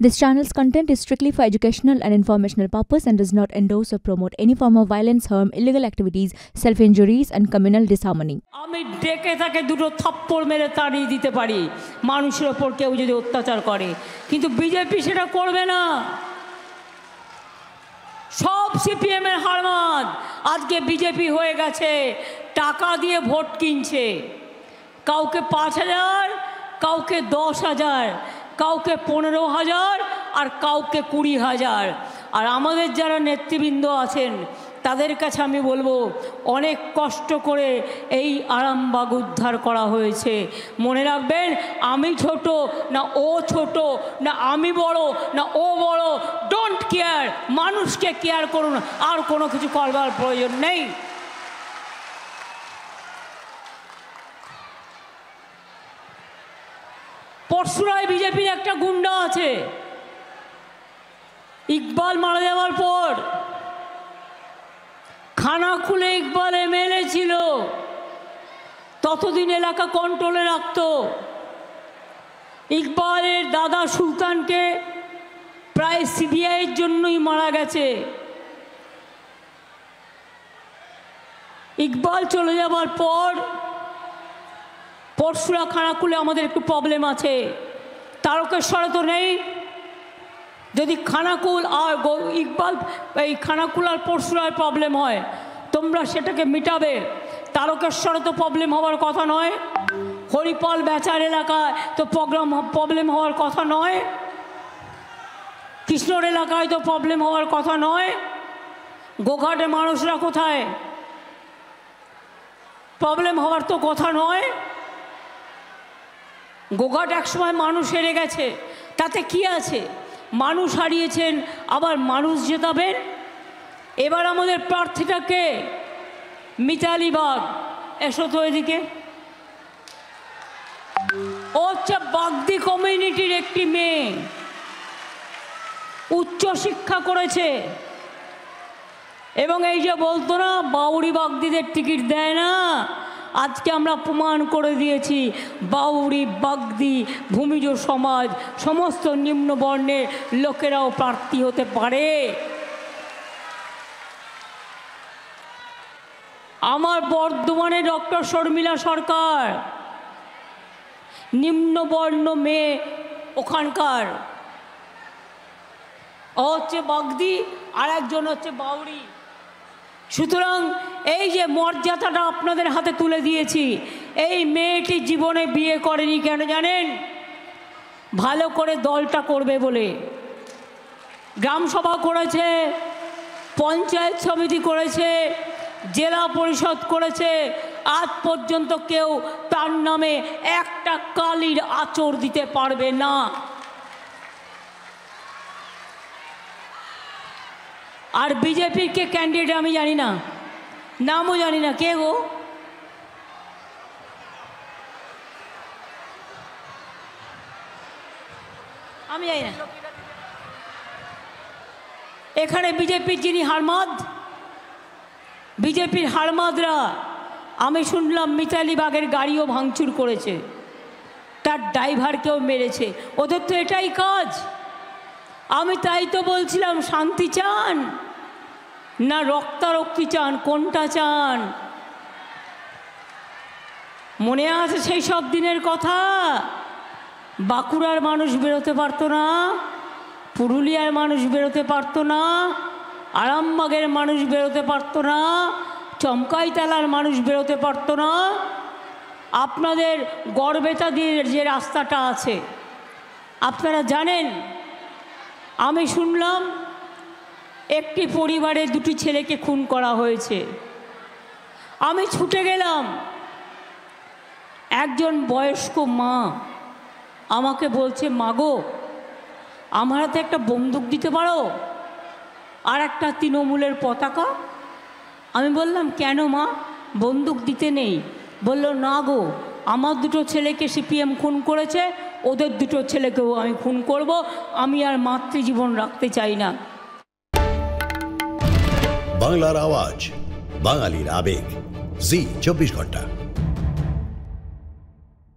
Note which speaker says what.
Speaker 1: This channel's content is strictly for educational and informational purpose and does not endorse or promote any form of violence, harm, illegal activities, self-injuries and communal disharmony.
Speaker 2: আমি ডেকে তাকে দুটো থাপ্পড় মেরে তাড়িয়ে দিতে পারি মানুষের উপর কেউ যদি অত্যাচার করে, কিন্তু বিজেপি সেটা করবে না। সব সিপিএম এর হারমাদ আজকে বিজেপি হয়ে গেছে, টাকা দিয়ে ভোট কিনছে, কাউকে ৫,০০০, কাউকে ১০,০০০, কাউকে ১৫,০০০ আর কাউকে ২০,০০০। আর আমাদের যারা নেতৃবৃন্দ আছেন তাদের কাছে আমি বলবো, অনেক কষ্ট করে এই আরামবাগ উদ্ধার করা হয়েছে। মনে রাখবেন, আমি ছোট না ও ছোট, না আমি বড় না ও বড়, ডোন্ট কেয়ার, মানুষকে কেয়ার করুন, আর কোনো কিছু করবার প্রয়োজন নেই। পরশুরায় বিজেপির একটা গুন্ডা আছে, ইকবাল মারা যাওয়ার পর খানাকুলে ইকবাল এমএলএ ছিল, ততদিন এলাকা কন্ট্রোলে রাখত। ইকবালের দাদা সুলতানকে প্রায় সিবিআইয়ের জন্যই মারা গেছে। ইকবাল চলে যাবার পর পরশুরা খানাকুলে আমাদের একটু প্রবলেম আছে। তারকেশ্বরে তো নেই। যদি খানাকুল আর ইকবাল, এই খানাকুল আর পরশুরার প্রবলেম হয়, তোমরা সেটাকে মিটাবে। তারকেশ্বরে তো প্রবলেম হওয়ার কথা নয়, হরিপাল বেচার এলাকায় তো প্রবলেম হওয়ার কথা নয়, কৃষ্ণর এলাকায় তো প্রবলেম হওয়ার কথা নয়। গোঘাটে মানুষরা কোথায়? প্রবলেম হওয়ার তো কথা নয়। গোঘাট একসময় মানুষ হেরে গেছে, তাতে কি আছে? মানুষ হারিয়েছেন, আবার মানুষ জেতাবেন। এবার আমাদের প্রার্থীটাকে মিতালি বাগ, এসো তো এদিকে। ও হচ্ছে বাগদি কমিউনিটির একটি মেয়ে, উচ্চ শিক্ষা করেছে, এবং এই যে বলতো না বাউরি বাগদিদের টিকিট দেয় না, আজকে আমরা প্রমাণ করে দিয়েছি বাউরি বাগদি ভূমিজ সমাজ সমস্ত নিম্নবর্ণের লোকেরাও প্রার্থী হতে পারে। আমার বর্ধমানে ডক্টর শর্মিলা সরকার, নিম্নবর্ণ মেয়ে ওখানকার, ও হচ্ছে বাগদি আর একজন হচ্ছে বাউরি। সুতরাং এই যে মর্যাদাটা আপনাদের হাতে তুলে দিয়েছি, এই মেয়েটি জীবনে বিয়ে করেনি, কেন জানেন? ভালো করে দলটা করবে বলে। গ্রামসভা করেছে, পঞ্চায়েত সমিতি করেছে, জেলা পরিষদ করেছে, আজ পর্যন্ত কেউ তার নামে একটা কালির আঁচড় দিতে পারবে না। আর বিজেপির কে ক্যান্ডিডেট আমি জানি না, নামও জানি না, কে গো? আমি জানি না। এখানে বিজেপির যিনি হারমাদ, বিজেপির হারমাদরা, আমি শুনলাম মিতালি বাগের গাড়িও ভাঙচুর করেছে, তার ড্রাইভারকেও মেরেছে। ওদের তো এটাই কাজ। আমি তাই তো বলছিলাম, শান্তি চান না রক্তারক্তি চান, কোনটা চান? মনে আছে সেই সব দিনের কথা? বাঁকুড়ার মানুষ বেরোতে পারতো না, পুরুলিয়ার মানুষ বেরোতে পারতো না, আরামবাগের মানুষ বেরোতে পারতো না, চমকাইতলার মানুষ বেরোতে পারতো না। আপনাদের গড়বেতা দিয়ে যে রাস্তাটা আছে, আপনারা জানেন, আমি শুনলাম একটি পরিবারে দুটি ছেলেকে খুন করা হয়েছে। আমি ছুটে গেলাম, একজন বয়স্ক মা আমাকে বলছে, মাগো আমার হাতে একটা বন্দুক দিতে পারো আর একটা তৃণমূলের পতাকা? আমি বললাম, কেন মা, বন্দুক দিতে নেই? বলল, না গো, আমার দুটো ছেলেকে সিপিএম খুন করেছে, ওদের দুটো ছেলেকেও আমি খুন করব, আমি আর মাতৃজীবন রাখতে চাই না।
Speaker 3: বাংলার আওয়াজ, বাঙালির আবেগ, জি 24 ঘন্টা।